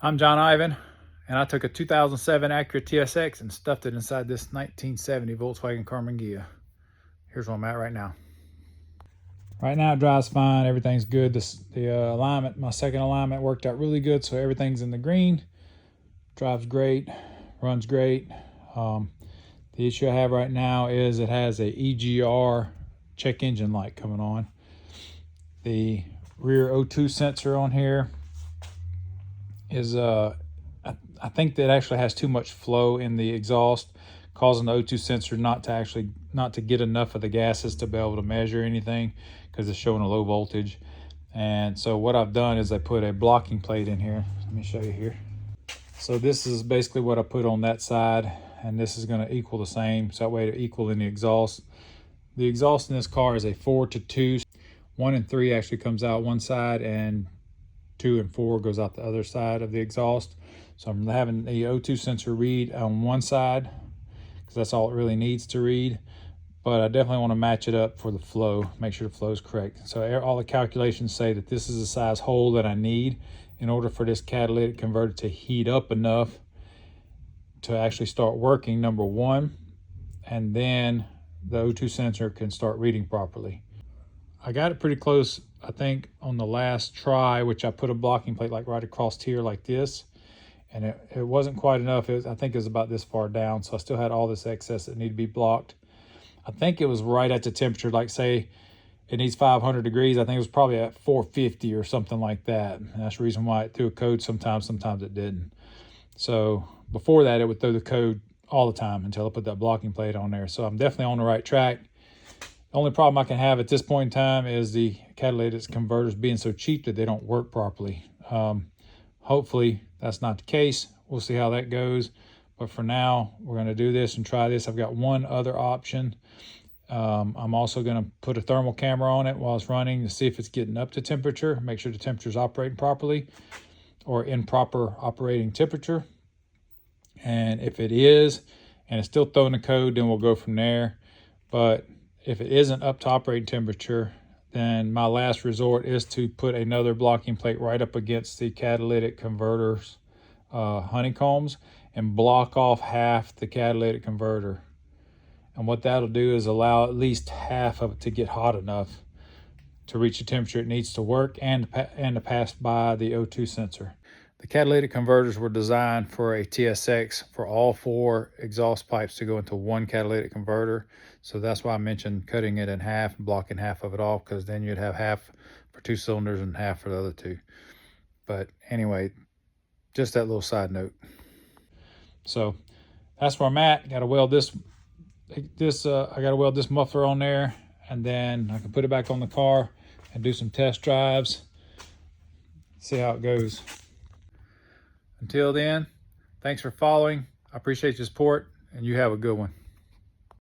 I'm John Ivan, and I took a 2007 Acura TSX and stuffed it inside this 1970 Volkswagen Karmann Ghia. Here's where I'm at right now. Right now it drives fine, everything's good. The alignment, my second alignment worked out really good, so everything's in the green. Drives great, runs great. The issue I have right now is it has a EGR check engine light coming on. The rear O2 sensor on here is I think that actually has too much flow in the exhaust, causing the O2 sensor not to get enough of the gases to be able to measure anything because it's showing a low voltage. And so what I've done is I put a blocking plate in here. Let me show you here. So this is basically what I put on that side, and this is going to equal the same, so that way to equal in the exhaust. The exhaust in this car is a 4 to 2. 1 and 3 actually comes out one side, and 2 and 4 goes out the other side of the exhaust. So I'm having the O2 sensor read on one side because that's all it really needs to read. But I definitely want to match it up for the flow, make sure the flow is correct. So all the calculations say that this is the size hole that I need in order for this catalytic converter to heat up enough to actually start working, number one, and then the O2 sensor can start reading properly. I got it pretty close, I think, on the last try, which I put a blocking plate like right across here like this, and it wasn't quite enough. I think it was about this far down, so I still had all this excess that needed to be blocked. I think it was right at the temperature, like say it needs 500 degrees. I think it was probably at 450 or something like that. And that's the reason why it threw a code sometimes it didn't. So before that, it would throw the code all the time until I put that blocking plate on there. So I'm definitely on the right track. The only problem I can have at this point in time is the catalytic converters being so cheap that they don't work properly. Hopefully that's not the case. We'll see how that goes. But for now, we're going to do this and try this. I've got one other option. I'm also going to put a thermal camera on it while it's running to see if it's getting up to temperature, make sure the temperature is operating properly or in proper operating temperature. And if it is, and it's still throwing the code, then we'll go from there. But if it isn't up to operating temperature, then my last resort is to put another blocking plate right up against the catalytic converters honeycombs and block off half the catalytic converter. And what that'll do is allow at least half of it to get hot enough to reach the temperature it needs to work and to pass by the O2 sensor. The catalytic converters were designed for a TSX for all 4 exhaust pipes to go into one catalytic converter. So that's why I mentioned cutting it in half and blocking half of it off, because then you'd have half for 2 cylinders and half for the other 2. But anyway, just that little side note. So that's where I'm at. Got to weld this. I got to weld this muffler on there, and then I can put it back on the car and do some test drives. See how it goes. Until then, thanks for following. I appreciate your support, and you have a good one.